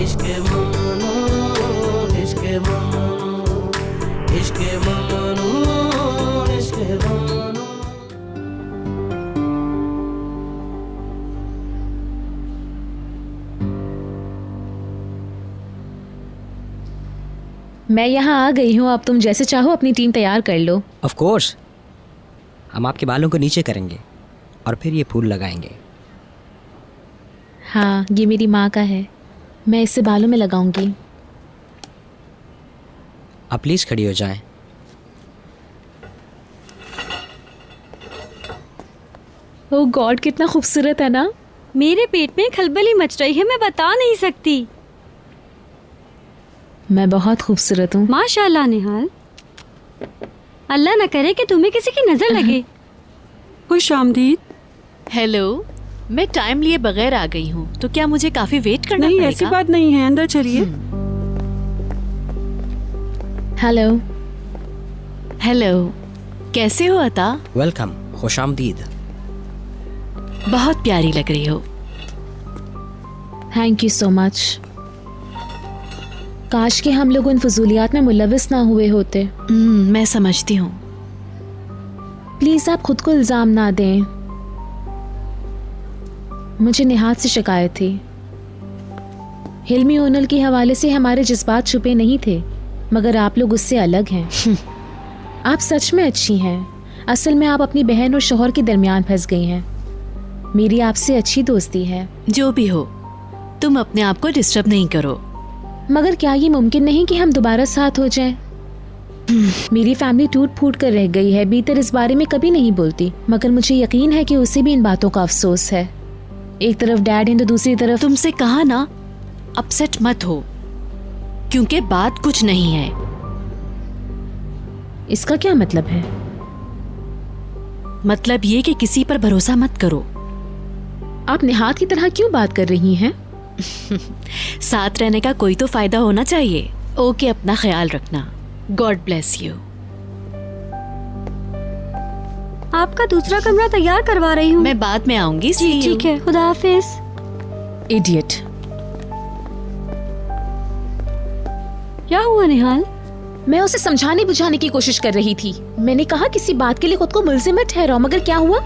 इश्क ममनू, इश्क ममनू, इश्क ममनू, इश्क ममनू। मैं यहाँ आ गई हूँ, अब तुम जैसे चाहो अपनी टीम तैयार कर लो। ऑफ कोर्स, हम आपके बालों को नीचे करेंगे और फिर ये फूल लगाएंगे। हाँ, ये मेरी माँ का है, मैं इसे बालों में लगाऊंगी। आप प्लीज़ खड़ी हो जाएं। ओह गॉड, कितना खूबसूरत है ना। मेरे पेट में खलबली मच रही है, मैं बता नहीं सकती। मैं बहुत खूबसूरत हूँ। माशाल्लाह निहाल, अल्लाह न करे कि तुम्हें किसी की नजर लगे। खुश आमदीद। हेलो, मैं टाइम लिए बगैर आ गई हूँ, तो क्या मुझे काफी वेट करना नहीं, पड़ेगा? ऐसी बात नहीं है, अंदर चलिए। हेलो। हेलो, कैसे हो अता? वेलकम, खुश आमदीद। बहुत प्यारी लग रही हो। Thank you so much. काश कि हम लोग उन फजूलियात में मुलविस ना हुए होते। मैं समझती हूँ। प्लीज आप खुद को इल्जाम ना दें। मुझे निहात से शिकायत थी। हिल्मी ओनल के हवाले से हमारे जज्बात छुपे नहीं थे, मगर आप लोग उससे अलग हैं। आप सच में अच्छी हैं। असल में आप अपनी बहन और शौहर के दरमियान फंस गई हैं। मेरी आपसे अच्छी दोस्ती है। जो भी हो, तुम अपने आप को डिस्टर्ब नहीं करो। मगर क्या ये मुमकिन नहीं कि हम दोबारा साथ हो जाएं? मेरी फैमिली टूट फूट कर रह गई है। बीतर इस बारे में कभी नहीं बोलती, मगर मुझे यकीन है कि उसे भी इन बातों का अफसोस है। एक तरफ डैड है तो दूसरी तरफ तुमसे कहा ना, अपसेट मत हो, क्योंकि बात कुछ नहीं है। इसका क्या मतलब है? मतलब ये कि किसी पर भरोसा मत करो। आप निहात की तरह क्यों बात कर रही हैं? साथ रहने का कोई तो फायदा होना चाहिए। ओके, अपना ख्याल रखना। God bless you. आपका दूसरा कमरा तैयार करवा रही हूँ। मैं बाद में आऊंगी। जी ठीक है, खुदा हाफिज। इडियट। क्या हुआ निहाल? मैं उसे समझाने बुझाने की कोशिश कर रही थी। मैंने कहा किसी बात के लिए खुद को मुल्जिम मत ठहराओ, मगर क्या हुआ?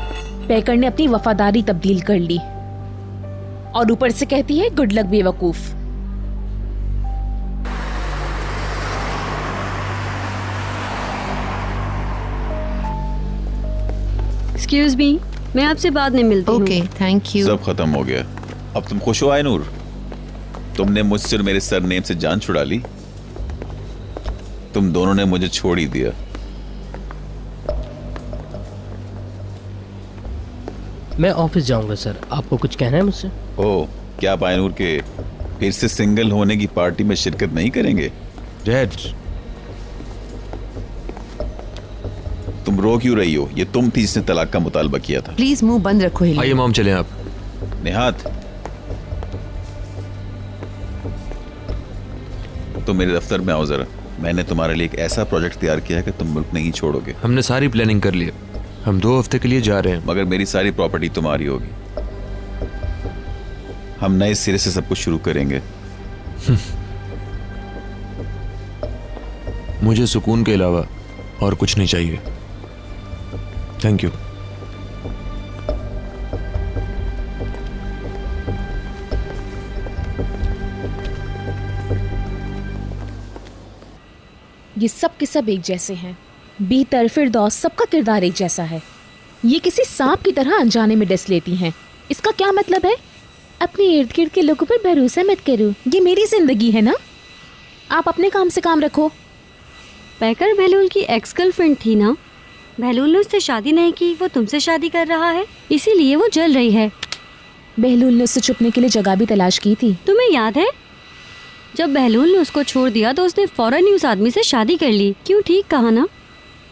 पैकर ने अपनी वफादारी तब्दील कर ली और ऊपर से कहती है गुड लक बेवकूफ। एक्सक्यूज मी, मैं आपसे बाद में मिलती हूँ। Okay, thank you. सब खत्म हो गया। अब तुम खुश हो आयनूर? तुमने मुझसे और मेरे सरनेम से जान छुड़ा ली। तुम दोनों ने मुझे छोड़ ही दिया। मैं ऑफिस जाऊंगा सर। आपको कुछ कहना है मुझसे? ओह, क्या आप आयनूर के फिर से सिंगल होने की पार्टी में शिरकत नहीं करेंगे? डैड, तुम रो क्यों रही हो? ये तुम थी जिसने तलाक का मुतालबा किया था। प्लीज मुंह बंद रखो हिल्मी। आइए मॉम, चलें आप। निहात, तुम मेरे दफ्तर में आओ जरा। मैंने तुम्हारे लिए एक ऐसा प्रोजेक्ट तैयार किया है कि तुम मुल्क नहीं छोड़ोगे। हमने सारी प्लानिंग कर ली है। हम 2 हफ्ते के लिए जा रहे हैं। मगर मेरी सारी प्रॉपर्टी तुम्हारी होगी। हम नए सिरे से सब कुछ शुरू करेंगे। मुझे सुकून के अलावा और कुछ नहीं चाहिए। Thank you. ये सब के सब एक जैसे हैं। बीतर फिरदौस, सबका किरदार एक जैसा है। ये किसी सांप की तरह अनजाने में डस लेती हैं। इसका क्या मतलब है? अपने इर्द गिर्द के लोगों पर भरोसा मत करो। ये मेरी जिंदगी है ना। आप अपने काम से काम रखो। पैकर बहलूल की एक्स गर्लफ्रेंड थी ना। बहलूल ने उससे शादी नहीं की, वो तुमसे शादी कर रहा है, इसीलिए वो जल रही है। बहलूल ने उससे छुपने के लिए जगह भी तलाश की थी। तुम्हें याद है जब बहलूल ने उसको छोड़ दिया तो उसने फौरन ही उस आदमी से शादी कर ली। क्यों? ठीक कहा ना।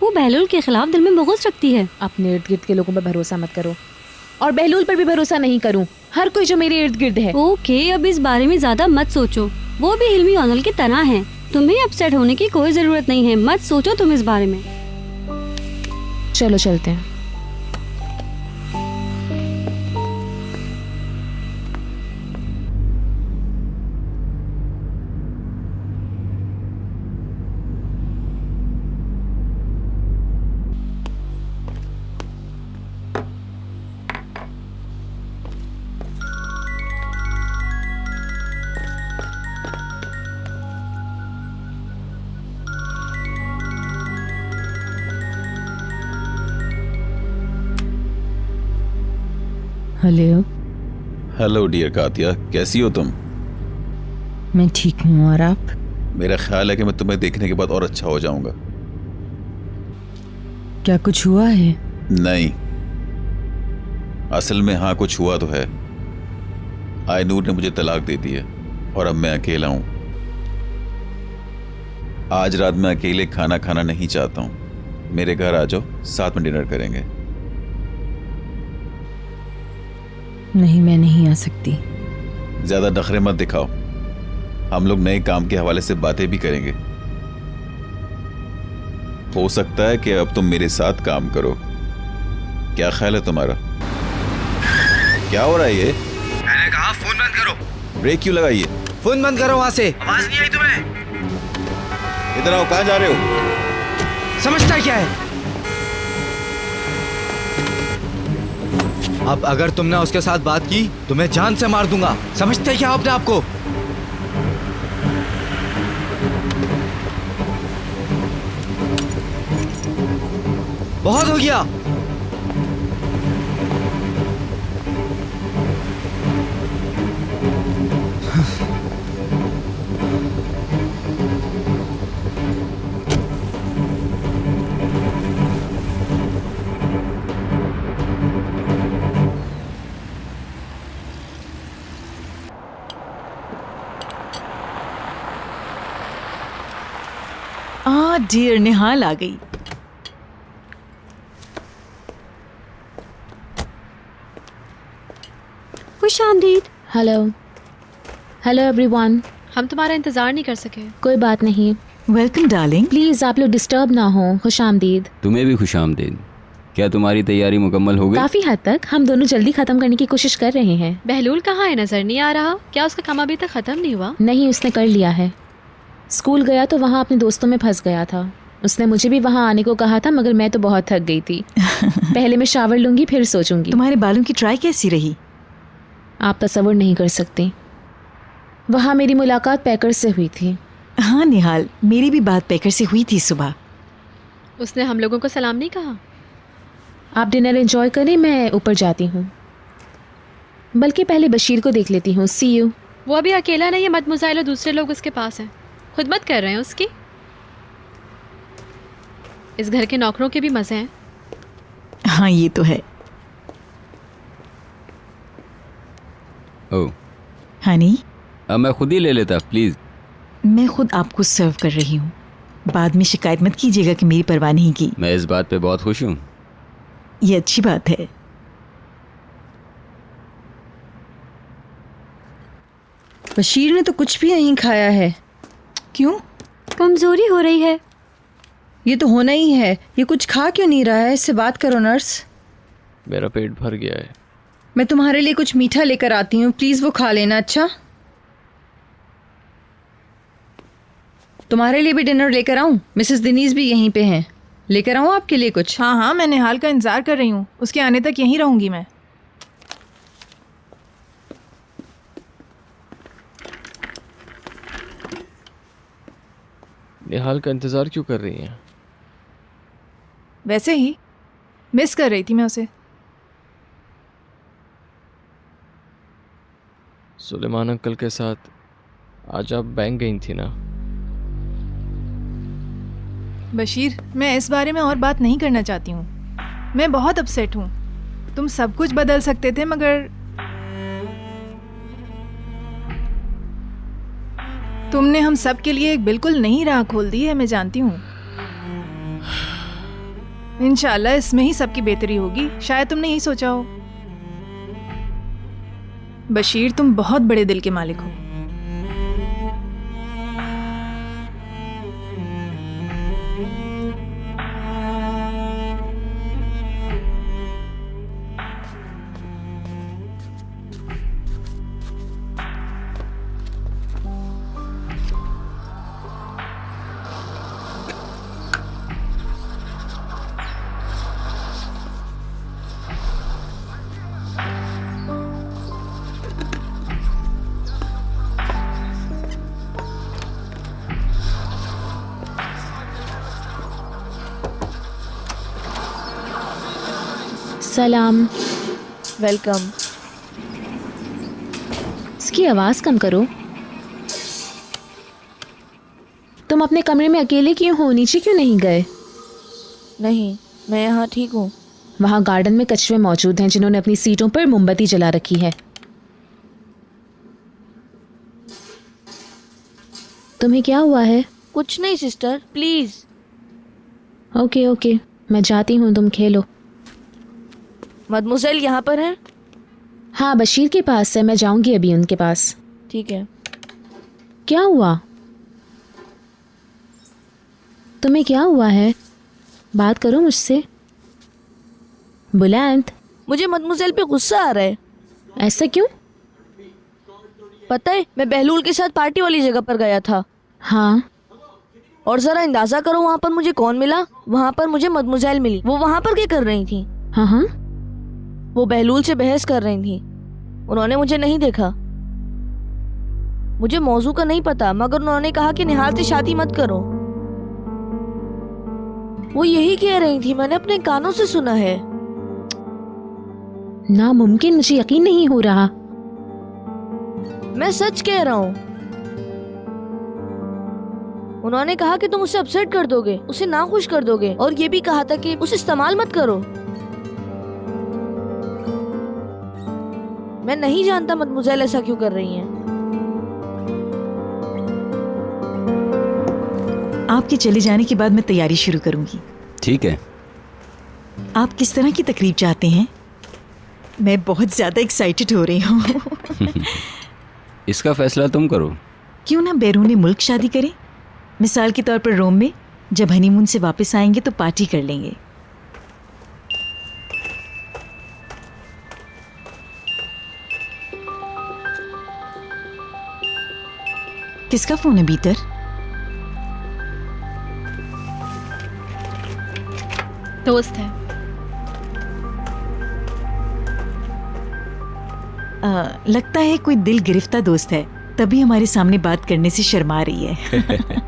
वो बहलूल के खिलाफ दिल में बुग़्ज़ रखती है। अपने इर्द गिर्द के लोगों पर भरोसा मत करो, और बहलूल पर भी भरोसा नहीं करूं। हर कोई जो मेरे इर्द गिर्द है। ओके, अब इस बारे में ज्यादा मत सोचो। वो भी हिल्मी ओनल की तरह है। तुम्हें अपसेट होने की कोई जरूरत नहीं है। मत सोचो तुम इस बारे में। चलो चलते हैं। हेलो। हेलो डियर कातिया, कैसी हो तुम? मैं ठीक हूँ, और आप? मेरा ख्याल है कि मैं तुम्हें देखने के बाद और अच्छा हो जाऊंगा। क्या कुछ हुआ है? नहीं, असल में हाँ, कुछ हुआ तो है। आयनूर ने मुझे तलाक दे दी है और अब मैं अकेला हूं। आज रात मैं अकेले खाना खाना नहीं चाहता हूं। मेरे घर आ जाओ, साथ में डिनर करेंगे। नहीं, मैं नहीं आ सकती। ज्यादा नखरे मत दिखाओ, हम लोग नए काम के हवाले से बातें भी करेंगे। हो सकता है कि अब तुम मेरे साथ काम करो। क्या ख्याल है तुम्हारा? क्या हो रहा है ये? मैंने कहा फोन बंद करो। ब्रेक क्यों लगाइए? फोन बंद करो, वहां से आवाज नहीं आई तुम्हें? इधर आओ, कहां जा रहे हो? समझता क्या है? अब अगर तुमने उसके साथ बात की तो मैं जान से मार दूंगा। समझते क्या हो अपने आप को? बहुत हो गया। डियर, निहाल आ गई। खुश आमदीद। Hello hello everyone. हम तुम्हारा इंतजार नहीं कर सके। कोई बात नहीं। Welcome darling. प्लीज आप लोग डिस्टर्ब ना हो। खुश आमदीद। तुम्हें भी खुश आमदीद। क्या तुम्हारी तैयारी मुकम्मल हो गई? काफी हद तक। हम दोनों जल्दी खत्म करने की कोशिश कर रहे हैं। बहलूल कहाँ है? नजर नहीं आ रहा। क्या उसका काम अभी तक खत्म नहीं हुआ? नहीं, उसने कर लिया है। स्कूल गया तो वहाँ अपने दोस्तों में फंस गया था। उसने मुझे भी वहाँ आने को कहा था, मगर मैं तो बहुत थक गई थी। पहले मैं शावर लूंगी, फिर सोचूंगी। तुम्हारे बालों की ट्राई कैसी रही? आप तसव्वुर नहीं कर सकती। वहाँ मेरी मुलाकात पैकर से हुई थी। हाँ निहाल, मेरी भी बात पैकर से हुई थी सुबह। उसने हम लोगों को सलाम नहीं कहा? आप डिनर एंजॉय करें, मैं ऊपर जाती हूँ। बल्कि पहले बशीर को देख लेती हूँ। सी यू। वो अभी अकेला नहीं है, मत मुजाहिल, दूसरे लोग उसके पास हैं। खुद मत कर रहे हैं उसकी। इस घर के नौकरों के भी मजे हैं। हाँ ये तो है। ओह हनी, अब मैं खुद ही ले लेता प्लीज। मैं खुद आपको सर्व कर रही हूँ। बाद में शिकायत मत कीजिएगा कि मेरी परवाह नहीं की। मैं इस बात पे बहुत खुश हूँ। ये अच्छी बात है। बशीर ने तो कुछ भी नहीं खाया है। क्यों? कमजोरी हो रही है। ये तो होना ही है। ये कुछ खा क्यों नहीं रहा है? इससे बात करो नर्स। मेरा पेट भर गया है। मैं तुम्हारे लिए कुछ मीठा लेकर आती हूँ, प्लीज वो खा लेना। अच्छा, तुम्हारे लिए भी डिनर लेकर आऊँ? मिसेस दिनीज भी यहीं पे हैं। लेकर आऊँ आपके लिए कुछ? हाँ हाँ, मैं निहाल का इंतजार कर रही हूँ। उसके आने तक यहीं रहूंगी मैं। निहाल का इंतजार क्यों कर रही हैं? वैसे ही मिस कर रही थी मैं उसे। सुलेमान अंकल के साथ आज आप बैंक गई थी ना? बशीर, मैं इस बारे में और बात नहीं करना चाहती हूँ। मैं बहुत अपसेट हूँ। तुम सब कुछ बदल सकते थे, मगर तुमने हम सब के लिए एक बिल्कुल नई राह खोल दी है। मैं जानती हूँ। इंशाल्लाह इसमें ही सबकी बेहतरी होगी। शायद तुमने यही सोचा हो। बशीर, तुम बहुत बड़े दिल के मालिक हो। सलाम। वेलकम। उसकी आवाज कम करो। तुम अपने कमरे में अकेले क्यों हो? नीचे क्यों नहीं गए? नहीं, मैं यहाँ ठीक हूँ। वहाँ गार्डन में कछुए मौजूद हैं जिन्होंने अपनी सीटों पर मोमबत्ती जला रखी है। तुम्हें क्या हुआ है? कुछ नहीं सिस्टर, प्लीज। ओके ओके, मैं जाती हूँ, तुम खेलो। मदमुज़ेल यहाँ पर है? हाँ, बशीर के पास है, मैं जाऊंगी अभी उनके पास। ठीक है। क्या हुआ? तुम्हें क्या हुआ है? बात करो मुझसे। बुलंद। मुझे मदमुज़ेल पे गुस्सा आ रहा है। ऐसा क्यों? पता है, मैं बहलूल के साथ पार्टी वाली जगह पर गया था। हाँ। और जरा अंदाजा करो वहाँ पर मुझे कौन मिला? वहाँ पर मुझे मदमुज़ेल मिली। वो वहाँ पर क्या कर रही थी? हाँ हाँ। वो बहलूल से बहस कर रही थी। उन्होंने मुझे नहीं देखा। मुझे मौजू का नहीं पता, मगर उन्होंने कहा कि निहाल से शादी मत करो। वो यही कह रही थी, मैंने अपने कानों से सुना है। नामुमकिन, मुझे यकीन नहीं हो रहा। मैं सच कह रहा हूँ। उन्होंने कहा कि तुम उसे अपसेट कर दोगे, उसे नाखुश कर दोगे, और ये भी कहा था कि उसे इस्तेमाल मत करो। मैं नहीं जानता मदमुज़ेल ऐसा क्यों कर रही हैं। आपके चले जाने के बाद मैं तैयारी शुरू करूंगी। ठीक है। आप किस तरह की तकरीब चाहते हैं? मैं बहुत ज्यादा एक्साइटेड हो रही हूँ। इसका फैसला तुम करो। क्यों ना बैरून मुल्क शादी करें? मिसाल के तौर पर रोम में जब हनीमून से वापस आएंगे तो पार्टी कर लेंगे। किसका फोन है भीतर? दोस्त है। लगता है कोई दिल गिरफ्ता दोस्त है, तभी हमारे सामने बात करने से शर्मा रही है।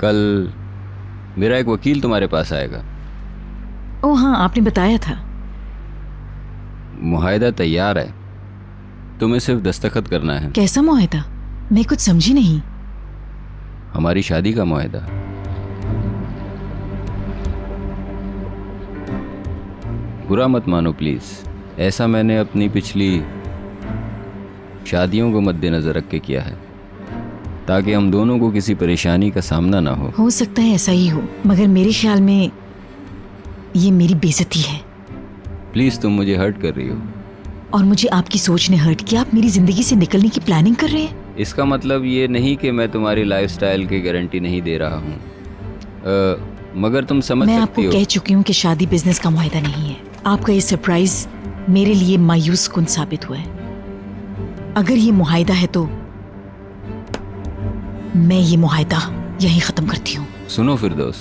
कल मेरा एक वकील तुम्हारे पास आएगा। ओह हाँ, आपने बताया था। मुआहदा तैयार है, तुम्हें सिर्फ दस्तखत करना है। कैसा मुआहदा? मैं कुछ समझी नहीं। हमारी शादी का मुआहदा। बुरा मत मानो प्लीज, ऐसा मैंने अपनी पिछली शादियों को मद्देनजर रख के किया है, ताकि हम दोनों को किसी परेशानी का सामना ना हो सकता है ऐसा ही हो, मगर मेरे ख्याल में ये मेरी बेइज्जती है। प्लीज, तुम मुझे हर्ट कर रही हो। और मुझे आपकी सोच ने हर्ट किया। आप मेरी जिंदगी से निकलने की प्लानिंग कर रहे हैं। इसका मतलब ये नहीं कि मैं तुम्हारी लाइफस्टाइल की गारंटी नहीं दे रहा हूँ, मगर तुम समझ मैं सकती हो। आपको कह चुकी हूँ कि शादी बिजनेस का मुआहदा नहीं है। आपका ये सरप्राइज मेरे लिए मायूस कुन साबित हुआ है। अगर ये मुआहदा है तो मैं ये मुआहदा यहीं खत्म करती हूँ। सुनो फिरदौस,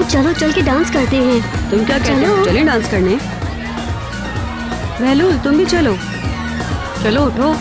चलो चल के डांस करते हैं। तुम क्या कहते हो? चले डांस करने? बहलूल तुम भी चलो। चलो उठो।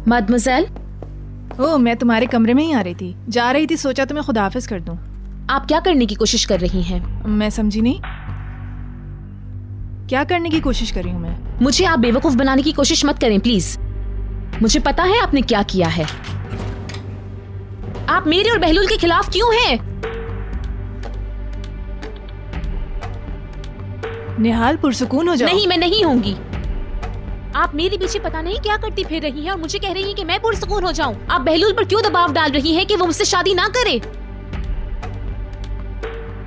मदमज़ेल, ओह मैं तुम्हारे कमरे में ही आ रही थी, जा रही थी, सोचा तुम्हें खुदाफिज कर दूं। आप क्या करने की कोशिश कर रही हैं? मैं समझी नहीं, क्या करने की कोशिश कर रही हूँ मैं? मुझे आप बेवकूफ बनाने की कोशिश मत करें प्लीज। मुझे पता है आपने क्या किया है। आप मेरे और बहलूल के खिलाफ क्यों हैं? निहाल पुरसुकून हो जाओ। नहीं, मैं नहीं होंगी। आप मेरे पीछे पता नहीं क्या करती फिर रही हैं और मुझे कह रही हैं कि मैं पुरसुकून हो जाऊं। आप बहलूल पर क्यों दबाव डाल रही हैं कि वो मुझसे शादी ना करे?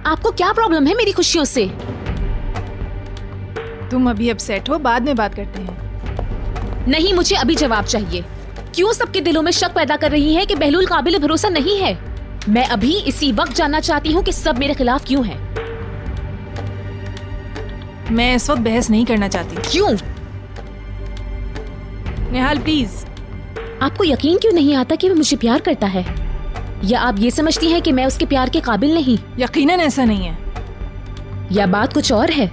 आपको क्या प्रॉब्लम है मेरी खुशियों से? तुम अभी अपसेट हो, बाद में बात करते हैं। नहीं, मुझे अभी जवाब चाहिए। क्यों सबके दिलों में शक पैदा कर रही है कि बहलूल काबिल भरोसा नहीं है? मैं अभी इसी वक्त जानना चाहती हूँ कि सब मेरे खिलाफ क्यों है। मैं इस वक्त बहस नहीं करना चाहती। क्यों? निहाल प्लीज। आपको यकीन क्यों नहीं आता कि वो मुझे प्यार करता है? या आप ये समझती हैं कि मैं उसके प्यार के काबिल नहीं? यकीनन ऐसा नहीं है। या बात कुछ और है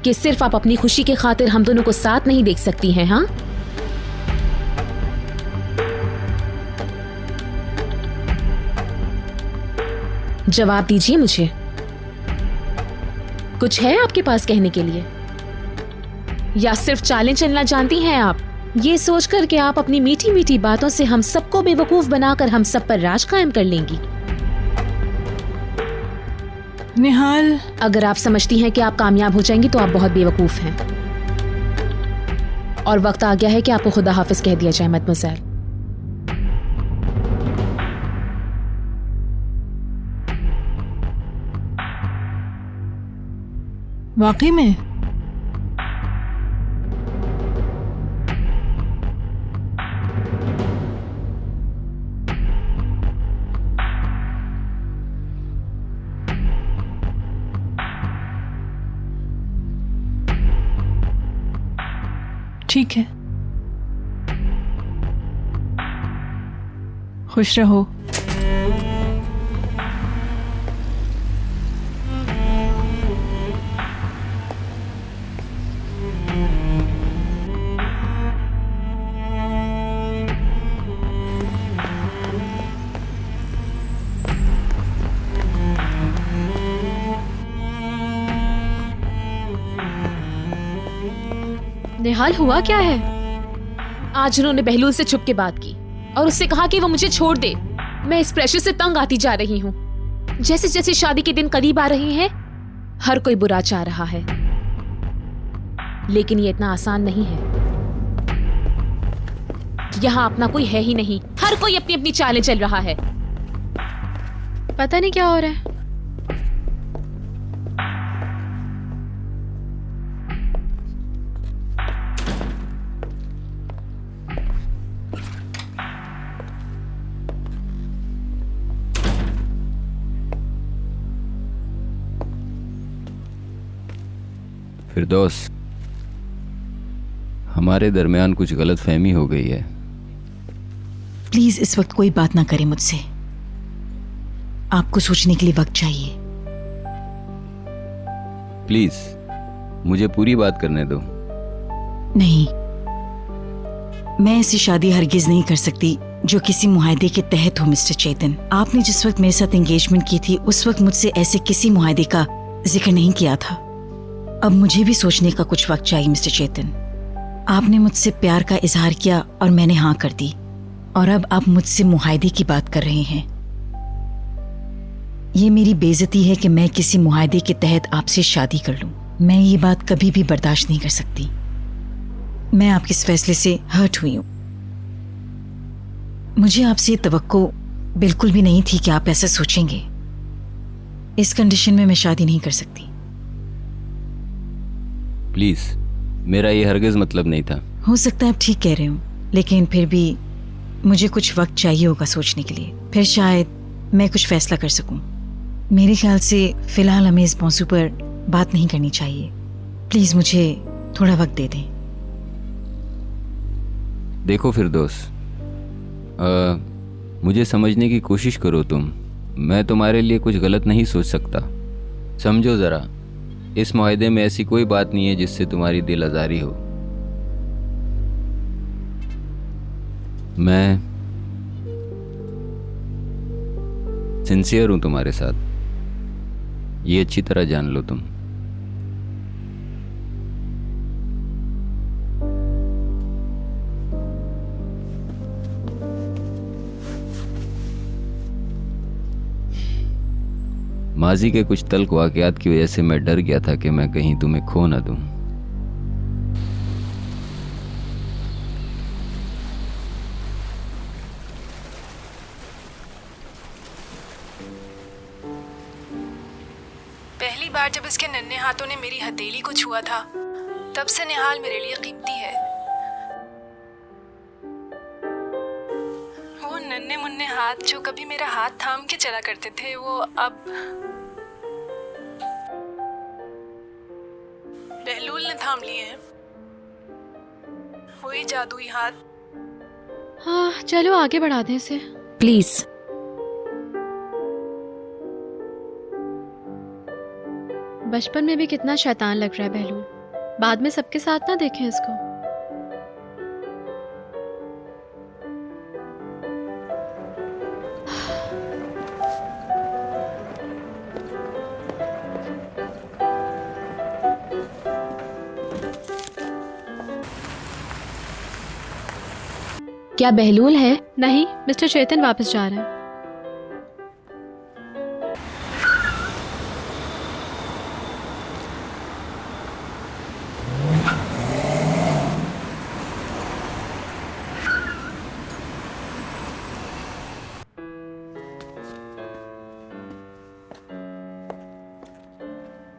कि सिर्फ आप अपनी खुशी के खातिर हम दोनों को साथ नहीं देख सकती हैं? हाँ, जवाब दीजिए मुझे। कुछ है आपके पास कहने के लिए, या सिर्फ चालें चलना जानती हैं आप, ये सोचकर कि आप अपनी मीठी मीठी बातों से हम सबको बेवकूफ बनाकर हम सब पर राज कायम कर लेंगी? निहाल, अगर आप समझती हैं कि आप कामयाब हो जाएंगी तो आप बहुत बेवकूफ हैं और वक्त आ गया है कि आपको खुदा हाफिज कह दिया जाए। मदमज़ेल, वाकई में? ठीक है, खुश रहो। निहाल, हुआ क्या है? आज उन्होंने बहलूल से छुप के बात की और उससे कहा कि वो मुझे छोड़ दे। मैं इस प्रेशर से तंग आती जा रही हूँ। जैसे जैसे शादी के दिन करीब आ रहे हैं, हर कोई बुरा चाह रहा है, लेकिन ये इतना आसान नहीं है। यहाँ अपना कोई है ही नहीं, हर कोई अपनी अपनी चालें चल रहा है। पता नहीं क्या हो रहा है। फिरदौस, हमारे दरमियान कुछ गलतफहमी हो गई है। प्लीज इस वक्त कोई बात ना करें मुझसे। आपको सोचने के लिए वक्त चाहिए। प्लीज मुझे पूरी बात करने दो। नहीं, मैं ऐसी शादी हरगिज नहीं कर सकती जो किसी मुआहदे के तहत हो। मिस्टर चेतन, आपने जिस वक्त मेरे साथ एंगेजमेंट की थी उस वक्त मुझसे ऐसे किसी मुआहदे का जिक्र नहीं किया था। अब मुझे भी सोचने का कुछ वक्त चाहिए मिस्टर चेतन। आपने मुझसे प्यार का इजहार किया और मैंने हाँ कर दी, और अब आप मुझसे मुआहदे की बात कर रहे हैं। ये मेरी बेइज्जती है कि मैं किसी मुआहदे के तहत आपसे शादी कर लूं। मैं ये बात कभी भी बर्दाश्त नहीं कर सकती। मैं आपके इस फैसले से हर्ट हुई हूं। मुझे आपसे ये तवक्को बिल्कुल भी नहीं थी कि आप ऐसा सोचेंगे। इस कंडीशन में मैं शादी नहीं कर सकती। प्लीज, मेरा ये हरगिज मतलब नहीं था। हो सकता है आप ठीक कह रहे हो, लेकिन फिर भी मुझे कुछ वक्त चाहिए होगा सोचने के लिए। फिर शायद मैं कुछ फैसला कर सकूं। मेरे ख्याल से फिलहाल हमें इस मौजू पर बात नहीं करनी चाहिए। प्लीज मुझे थोड़ा वक्त दे दें। देखो फिरदौस, मुझे समझने की कोशिश करो तुम। मैं तुम्हारे लिए कुछ गलत नहीं सोच सकता। समझो ज़रा, इस मुआहदे में ऐसी कोई बात नहीं है जिससे तुम्हारी दिल आज़ारी हो। मैं सिंसियर हूं तुम्हारे साथ, ये अच्छी तरह जान लो तुम। माजी के कुछ तल्ख वाक़यात की वजह से मैं डर गया था कि मैं कहीं तुम्हें खो न दूं। पहली बार जब इसके नन्हे हाथों ने मेरी हथेली को छुआ था, तब से निहाल मेरे लिए कीमती है। वो नन्हे मुन्ने हाथ जो कभी मेरा हाथ थाम के चला करते थे, वो अब बहलूल ने थाम लिए हैं। वही जादुई हाथ। हाँ, चलो आगे बढ़ा दें इसे प्लीज। बचपन में भी कितना शैतान लग रहा है बहलूल। बाद में सबके साथ ना देखें इसको। क्या बहलूल है? नहीं, मिस्टर चेतन वापस जा रहे हैं।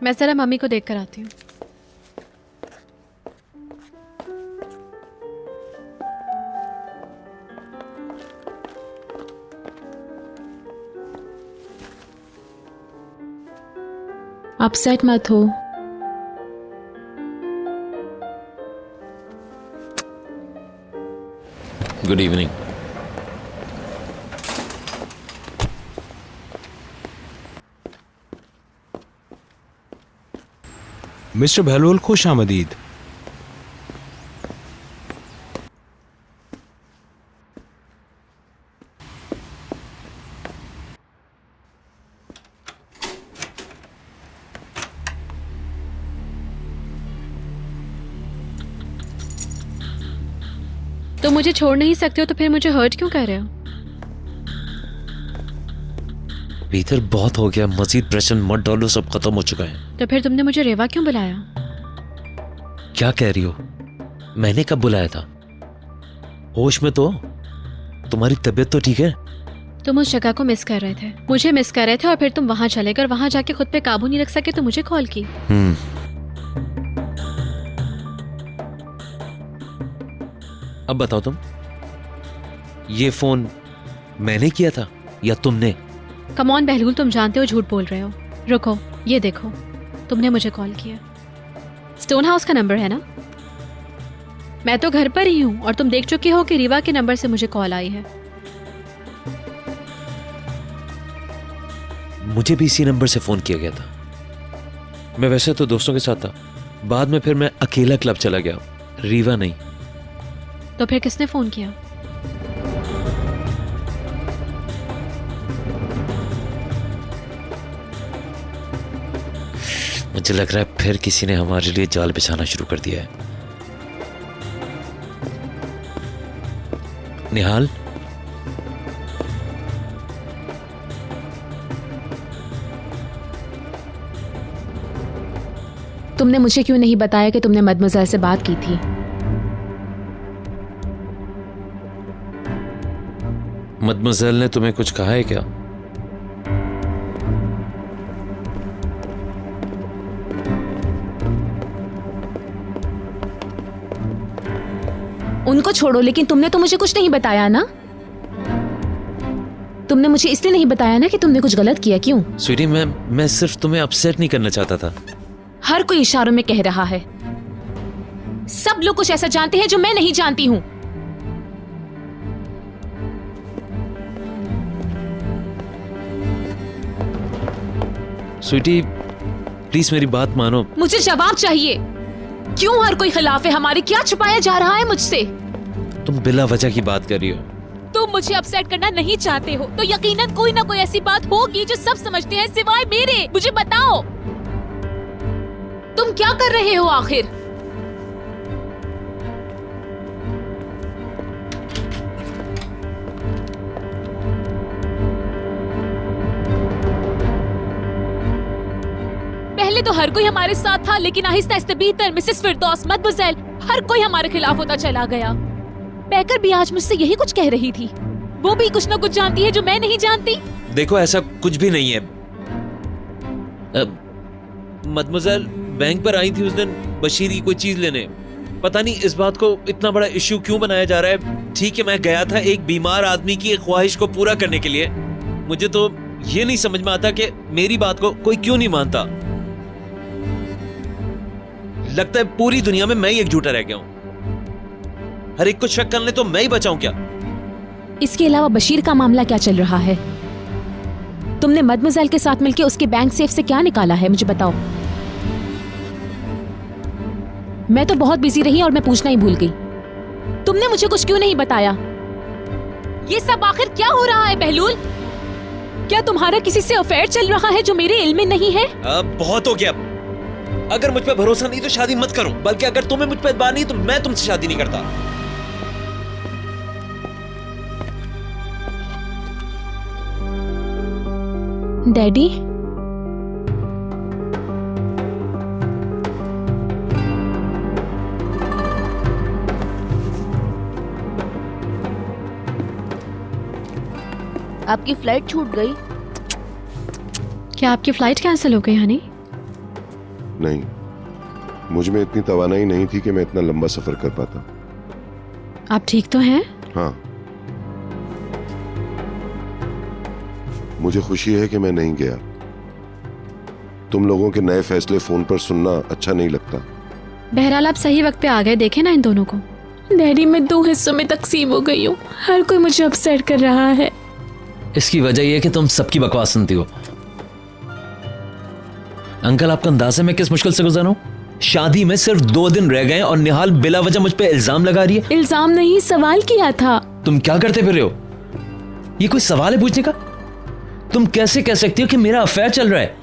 मैं जरा मम्मी को देख कर आती हूँ। अपसेट मत हो। Good evening. मिस्टर बहलोल, खुश आमदीद। तो मुझे छोड़ नहीं सकते हो तो फिर मुझे हर्ट क्यों कर रहे हो? भीतर बहुत हो गया, मजीद प्रेशर मत डालो, सब खत्म हो चुका है। तो फिर तुमने मुझे रेवा क्यों बुलाया? क्या कह रही हो? मैंने कब बुलाया था? होश में तो? तुम्हारी तबीयत तो ठीक है? तुम उस जगह को मिस कर रहे थे, मुझे मिस कर रहे थे, और फिर तुम वहां चले गए। वहां जाके खुद पे काबू नहीं रख सके तो मुझे कॉल की। अब बताओ तुम, ये फोन मैंने किया था या तुमने? कम ऑन बहलूल, तुम जानते हो झूठ बोल रहे हो। रुको, ये देखो, तुमने मुझे कॉल किया। स्टोन हाउस का नंबर है ना? मैं तो घर पर ही हूँ और तुम देख चुके हो कि रीवा के नंबर से मुझे कॉल आई है। मुझे भी इसी नंबर से फोन किया गया था। मैं वैसे तो दोस्तों के साथ था, बाद में फिर मैं अकेला क्लब चला गया, रीवा नहीं। तो फिर किसने फोन किया? मुझे लग रहा है फिर किसी ने हमारे लिए जाल बिछाना शुरू कर दिया है। निहाल, तुमने मुझे क्यों नहीं बताया कि तुमने मदमज़ल से बात की थी? मदमज़ल ने तुम्हें कुछ कहा है क्या? उनको छोड़ो, लेकिन तुमने तो मुझे कुछ नहीं बताया ना। तुमने मुझे इसलिए नहीं बताया ना कि तुमने कुछ गलत किया। क्यों? स्वीटी, मैं सिर्फ तुम्हें अपसेट नहीं करना चाहता था। हर कोई इशारों में कह रहा है। सब लोग कुछ ऐसा जानते हैं जो मैं नहीं जानती हूं। स्वीटी, प्लीज मेरी बात मानो। मुझे जवाब चाहिए। क्यों हर कोई खिलाफ है हमारे? क्या छुपाया जा रहा है मुझसे? तुम बिला वजह की बात कर रही हो। तुम मुझे अपसेट करना नहीं चाहते हो तो यकीनन कोई ना कोई ऐसी बात होगी जो सब समझते हैं सिवाय मेरे। मुझे बताओ, तुम क्या कर रहे हो आखिर? पहले तो हर कोई हमारे साथ था, लेकिन आहिस्ता आहिस्ता बीतर मिसेस फिरदौस, मदमज़ल, हर कोई हमारे खिलाफ होता चला गया। बैकर भी आज मुझसे यही कुछ कह रही थी। वो भी कुछ ना कुछ जानती है जो मैं नहीं जानती। देखो, ऐसा कुछ भी नहीं है। मदमज़ल बैंक पर आई थी उस दिन बशीर की कोई चीज लेने। पता नहीं इस बात को इतना बड़ा इश्यू क्यों बनाया जा रहा है। ठीक है, मैं गया था एक बीमार आदमी की एक ख्वाहिश को पूरा करने के लिए। मुझे तो ये नहीं समझ में आता कि मेरी बात को कोई क्यों नहीं मानता। लगता है पूरी दुनिया में मैं ही एक झूठा रह गया हूं। हर एक को शक करने तो मैं ही बचाऊं क्या? इसके अलावा बशीर का मामला क्या चल रहा है? तुमने मदमज़ल के साथ मिलकर उसके बैंक सेफ से क्या निकाला है? मुझे बताओ। मैं तो बहुत बिजी रही और मैं पूछना ही भूल गई। तुमने मुझे कुछ क्यों नहीं बताया? ये सब आखिर क्या हो रहा है बहलूल? क्या तुम्हारा किसी से अफेयर चल रहा है जो मेरे इल्म में नहीं है? बहुत हो गया। अगर मुझ पर भरोसा नहीं तो शादी मत करो, बल्कि अगर तुम्हें मुझ पर एतबार नहीं तो मैं तुमसे शादी नहीं करता। डैडी, आपकी फ्लाइट छूट गई। क्या आपकी फ्लाइट कैंसिल हो गई हनी? नहीं, मुझ में इतनी तवानाई नहीं थी कि मैं इतना लंबा सफर कर पाता। आप ठीक तो हैं? हाँ, मुझे खुशी है कि मैं नहीं गया। तुम लोगों के नए फैसले फोन पर सुनना अच्छा नहीं लगता। बहरहाल आप सही वक्त पे आ गए। देखे ना इन दोनों को। डैडी, मैं 2 हिस्सों में तकसीम हो गई हूँ। हर कोई मुझे अपसेट कर रहा है। इसकी वजह यह है कि तुम सबकी बकवास सुनती हो। अंकल, आपका अंदाजा मैं किस मुश्किल से गुजरा हूं। शादी में सिर्फ 2 दिन रह गए और निहाल बिला वजह मुझ पे इल्जाम लगा रही है। इल्जाम नहीं, सवाल किया था। तुम क्या करते फिर रहे हो? ये कोई सवाल है पूछने का? तुम कैसे कह सकती हो कि मेरा अफेयर चल रहा है?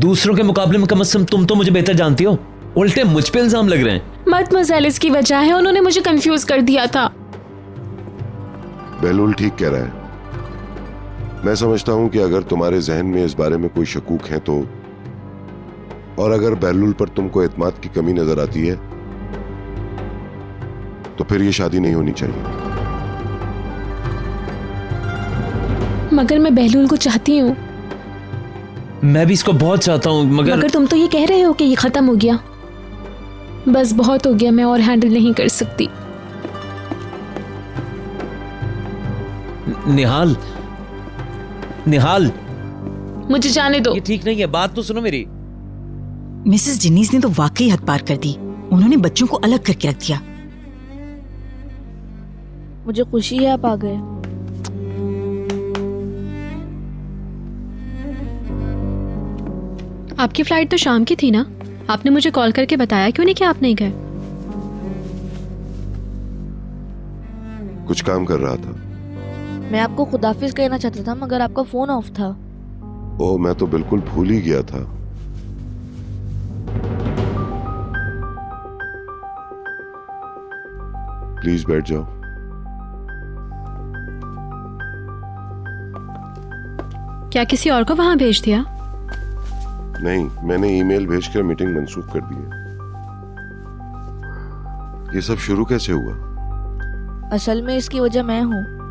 दूसरों के मुकाबले में कम से कम तुम तो मुझे बेहतर जानती हो। उल्टे मुझ पे इल्जाम लग रहे हैं। मदमज़ल इसकी वजह है, उन्होंने मुझे कंफ्यूज कर दिया था। बहलूल ठीक कह रहा है। मैं समझता हूं कि अगर तुम्हारे जहन में इस बारे में कोई शकूक है तो, और अगर बहलूल पर तुमको एतमाद की कमी नजर आती है तो फिर ये शादी नहीं होनी चाहिए। मगर मैं बहलूल को चाहती हूँ। मैं भी इसको बहुत चाहता हूँ, मगर तुम तो ये कह रहे हो कि ये खत्म हो गया। बस बहुत हो गया, मैं और हैंडल नहीं कर सकती। निहाल, निहाल, मुझे जाने दो। ये ठीक नहीं है। बात तो सुनो मेरी। मिसेस डिनीज ने तो वाकई हद पार कर दी। उन्होंने बच्चों को अलग करके रख दिया। मुझे खुशी है आप आ गए। आपकी फ्लाइट तो शाम की थी ना? आपने मुझे कॉल करके बताया क्यों नहीं कि आप नहीं गए? कुछ काम कर रहा था। मैं आपको खुदाफिज कहना चाहता था मगर आपका फोन ऑफ था। ओह, मैं तो बिल्कुल भूल ही गया था। प्लीज बैठ जाओ। क्या किसी और को वहां भेज दिया? नहीं, मैंने ईमेल भेजकर मीटिंग मंसूख कर दी है। ये सब शुरू कैसे हुआ? असल में इसकी वजह मैं हूँ।